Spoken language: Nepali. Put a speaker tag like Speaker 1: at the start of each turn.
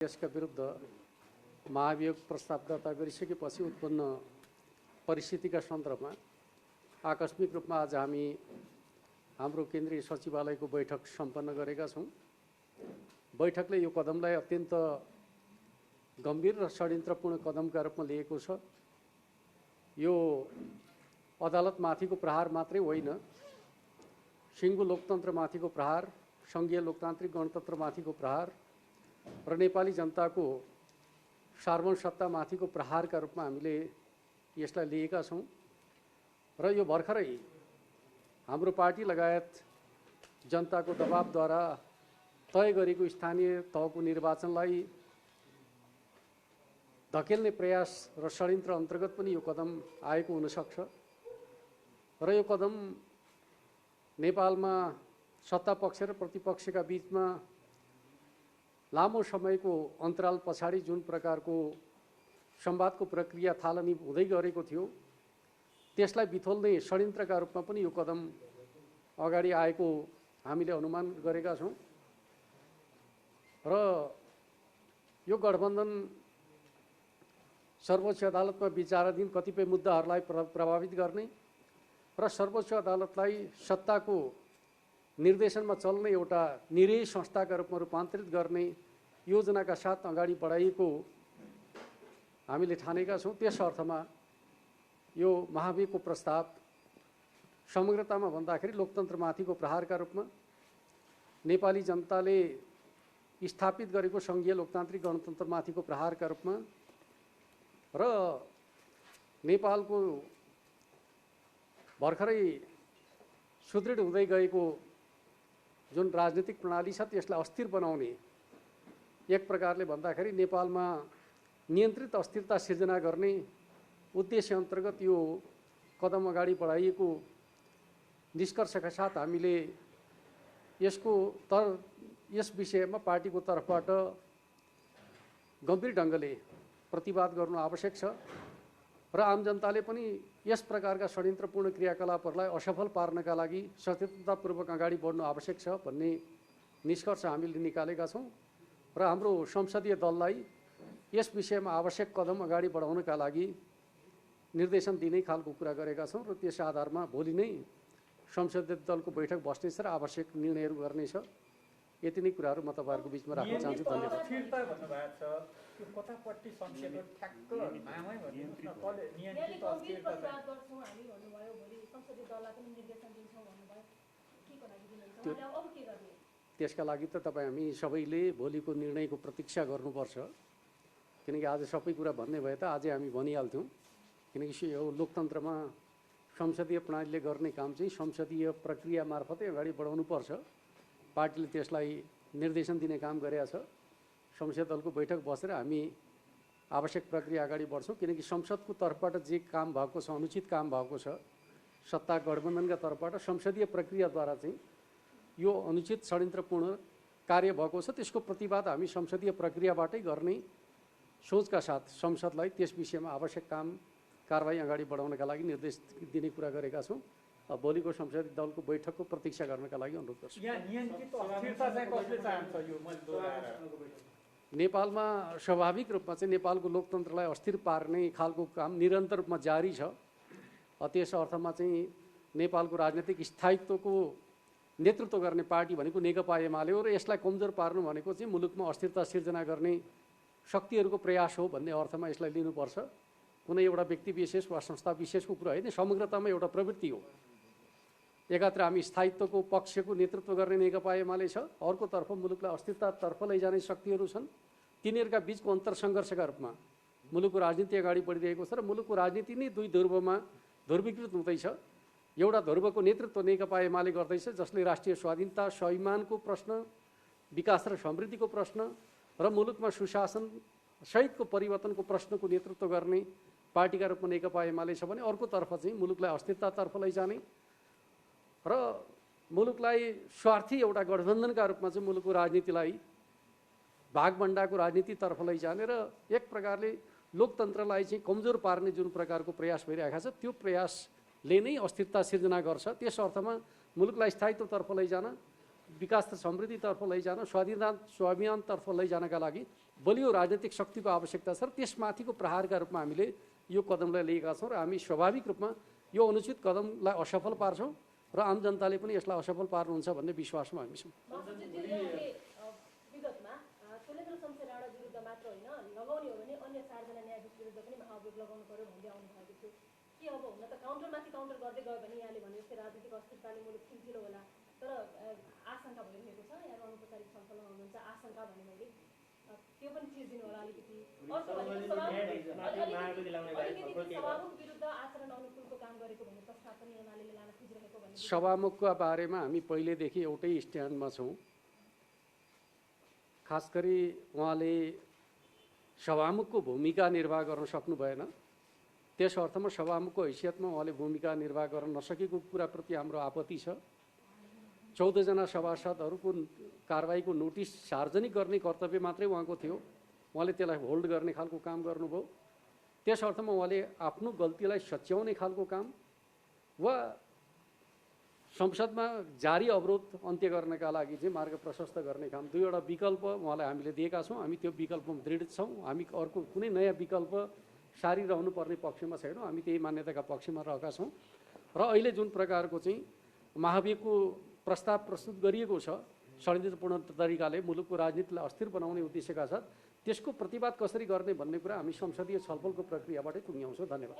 Speaker 1: यसका विरुद्ध महाभियोग प्रस्ताव दर्ता गरिसकेपछि उत्पन्न परिस्थितिका सन्दर्भमा आकस्मिक रूपमा आज हामी हाम्रो केन्द्रीय सचिवालयको बैठक सम्पन्न गरेका छौँ। बैठकले यो कदमलाई अत्यन्त गम्भीर र षड्यन्त्रपूर्ण कदमका रूपमा लिएको छ। यो अदालतमाथिको प्रहार मात्रै होइन, सिङ्गो लोकतन्त्रमाथिको प्रहार, सङ्घीय लोकतान्त्रिक गणतन्त्रमाथिको प्रहार र नेपाली जनताको सार्वभौम सत्तामाथिको प्रहारका रूपमा हामीले यसलाई लिएका छौँ। र यो भर्खरै हाम्रो पार्टी लगायत जनताको दबावद्वारा तय गरेको स्थानीय तहको निर्वाचनलाई धकेल्ने प्रयास र षड्यन्त्र अन्तर्गत पनि यो कदम आएको हुनसक्छ। र यो कदम नेपालमा सत्ता पक्ष र प्रतिपक्षका बीचमा लामो समयको अन्तराल पछाडि जुन प्रकारको संवादको प्रक्रिया थालनी हुँदै गरेको थियो, त्यसलाई बिथोल्ने षड्यन्त्रका रूपमा पनि यो कदम अगाडि आएको हामीले अनुमान गरेका छौँ। र यो गठबन्धन सर्वोच्च अदालतमा विचाराधीन कतिपय मुद्दाहरूलाई प्रभावित गर्ने र सर्वोच्च अदालतलाई सत्ताको निर्देशनमा चल्ने एउटा निरीह संस्थाका रूपमा रूपान्तरित गर्ने योजनाका साथ अगाडि बढाइएको हामीले ठानेका छौँ। त्यस अर्थमा यो महाभियोगको प्रस्ताव समग्रतामा भन्दाखेरि लोकतन्त्रमाथिको प्रहारका रूपमा, नेपाली जनताले स्थापित गरेको सङ्घीय लोकतान्त्रिक गणतन्त्रमाथिको प्रहारका रूपमा र नेपालको भर्खरै सुदृढ हुँदै गएको जुन राजनीतिक प्रणाली छ त्यसलाई अस्थिर बनाउने, एक प्रकारले भन्दाखेरि नेपालमा नियन्त्रित अस्थिरता सिर्जना गर्ने उद्देश्य अन्तर्गत यो कदम अगाडि बढाइएको निष्कर्षका साथ हामीले यस विषयमा पार्टीको तर्फबाट गम्भीर ढङ्गले प्रतिवाद गर्नु आवश्यक छ र आम जनताले पनि यस प्रकारका षड्यन्त्रपूर्ण क्रियाकलापहरूलाई असफल पार्नका लागि सचेतनतापूर्वक अगाडि बढ्नु आवश्यक छ भन्ने निष्कर्ष हामीले निकालेका छौँ। र हाम्रो संसदीय दललाई यस विषयमा आवश्यक कदम अगाडि बढाउनका लागि निर्देशन दिने खालको कुरा गरेका छौँ। र त्यस आधारमा भोलि नै संसदीय दलको बैठक बस्नेछ र आवश्यक निर्णयहरू गर्नेछ। यति नै कुराहरू म तपाईँहरूको बिचमा राख्न चाहन्छु। धन्यवाद। त्यसका लागि त तपाईँ हामी सबैले भोलिको निर्णयको प्रतीक्षा गर्नुपर्छ, किनकि आज सबै कुरा भन्ने भए त आजै हामी भनिहाल्थ्यौँ। किनकि यो लोकतन्त्रमा संसदीय प्रणालीले गर्ने काम चाहिँ संसदीय प्रक्रिया मार्फतै अगाडि बढाउनुपर्छ। पार्टीले त्यसलाई निर्देशन दिने काम गरेका छ। संसदीय दलको बैठक बसेर हामी आवश्यक प्रक्रिया अगाडि बढ्छौँ, किनकि संसदको तर्फबाट जे काम भएको छ, अनुचित काम भएको छ, सत्ता गठबन्धनका तर्फबाट संसदीय प्रक्रियाद्वारा चाहिँ यो अनुचित षड्यन्त्रपूर्ण कार्य भएको छ, त्यसको प्रतिवाद हामी संसदीय प्रक्रियाबाटै गर्ने सोचका साथ संसदलाई त्यस विषयमा आवश्यक काम कारबाही अगाडि बढाउनका लागि निर्देश दिने कुरा गरेका छौँ। भोलिको संसदीय दलको बैठकको प्रतीक्षा गर्नका लागि अनुरोध गर्छु। नेपालमा स्वाभाविक रूपमा चाहिँ नेपालको लोकतन्त्रलाई अस्थिर पार्ने खालको काम निरन्तर रूपमा जारी छ। त्यस अर्थमा चाहिँ नेपालको राजनीतिक स्थायित्वको नेतृत्व गर्ने पार्टी भनेको नेकपा एमाले हो र यसलाई कमजोर पार्नु भनेको चाहिँ मुलुकमा अस्थिरता सिर्जना गर्ने शक्तिहरूको प्रयास हो भन्ने अर्थमा यसलाई लिनुपर्छ। कुनै एउटा व्यक्ति विशेष वा संस्था विशेषको कुरा होइन, समग्रतामा एउटा प्रवृत्ति हो। एकातिर हामी स्थायित्वको पक्षको नेतृत्व गर्ने नेकपा एमाले छ, अर्कोतर्फ मुलुकलाई अस्थिरतातर्फ लैजाने शक्तिहरू छन्। तिनीहरूका बिचको अन्तरसङ्घर्षका रूपमा मुलुकको राजनीति अगाडि बढिरहेको छ र मुलुकको राजनीति नै दुई ध्रुवमा ध्रुवीकृत हुँदैछ। एउटा ध्रुवको नेतृत्व नेकपा एमाले गर्दैछ, जसले राष्ट्रिय स्वाधीनता, स्वाभिमानको प्रश्न, विकास र समृद्धिको प्रश्न र मुलुकमा सुशासन सहितको परिवर्तनको प्रश्नको नेतृत्व गर्ने पार्टीका रूपमा नेकपा एमाले छ भने अर्कोतर्फ चाहिँ मुलुकलाई अस्थिरतातर्फ लैजाने र मुलुकलाई स्वार्थी एउटा गठबन्धनका रूपमा चाहिँ मुलुकको राजनीतिलाई भागभण्डाको राजनीतितर्फ लैजाने र एक प्रकारले लोकतन्त्रलाई चाहिँ कमजोर पार्ने जुन प्रकारको प्रयास भइरहेको छ, त्यो प्रयासले नै अस्थिरता सिर्जना गर्छ। त्यस अर्थमा मुलुकलाई स्थायित्वतर्फ लैजान, विकास र समृद्धितर्फ लैजान, स्वाभिमानतर्फ लैजानका लागि बलियो राजनीतिक शक्तिको आवश्यकता छ र त्यसमाथिको प्रहारका रूपमा हामीले यो कदमलाई लिएका छौँ र हामी स्वाभाविक रूपमा यो अनुचित कदमलाई असफल पार्छौँ र आम जनताले पनि यसलाई असफल पार्नुहुन्छ भन्ने विश्वासमा हामी छौँ।
Speaker 2: विगतमा सोलेन्द्र शमशेर राणा विरुद्ध मात्र होइन, लगाउने हो भने अन्य 4 जना न्यायाधीश विरुद्ध पनि महाभियोग लगाउनु पर्यो भन्दै आउनु भएको थियो। के अब हुन त काउन्टरमाथि काउन्टर गर्दै गयो भने यहाँले भने जस्तै राजनीतिक अस्थिरताले मुलुक ठुल्ठुलो होला, तर आशंका भइरहेको छ। यहाँ अनौपचारिक छलफलमा हुनुहुन्छ, आशंका भने मैले त्यो पनि चिज दिनु होला अलिकति। अर्को भनेको सभामुख विरुद्ध आचरण अनुकूलको काम गरेको भन्ने प्रस्ताव पनि एमालेले लान खोजिरहेको भन्ने।
Speaker 1: सभामुखका बारेमा हामी पहिलेदेखि एउटै स्ट्यान्डमा छौँ। खास गरी उहाँले सभामुखको भूमिका निर्वाह गर्न सक्नु भएन, त्यस अर्थमा सभामुखको हैसियतमा उहाँले भूमिका निर्वाह गर्न नसकेको कुराप्रति हाम्रो आपत्ति छ। 14 जना सभासदहरूको कारबाहीको नोटिस सार्वजनिक गर्ने कर्तव्य मात्रै उहाँको थियो, उहाँले त्यसलाई होल्ड गर्ने खालको काम गर्नुभयो। त्यस अर्थमा उहाँले आफ्नो गल्तीलाई सच्याउने खालको काम वा संसदमा जारी अवरोध अन्त्य गर्नका लागि चाहिँ मार्ग प्रशस्त गर्ने काम, दुईवटा विकल्प उहाँलाई हामीले दिएका छौँ। हामी त्यो विकल्पमा दृढ छौँ। हामी अर्को कुनै नयाँ विकल्प सारिरहनु पर्ने पक्षमा छैनौँ, हामी त्यही मान्यताका पक्षमा रहेका छौँ। र अहिले जुन प्रकारको चाहिँ महाभियोगको प्रस्ताव प्रस्तुत गरिएको छ षड्यन्त्रपूर्ण तरिकाले मुलुकको राजनीतिलाई अस्थिर बनाउने उद्देश्यका साथ, त्यसको प्रतिवाद कसरी गर्ने भन्ने कुरा हामी संसदीय छलफलको प्रक्रियाबाटै टुङ्ग्याउँछौँ। धन्यवाद।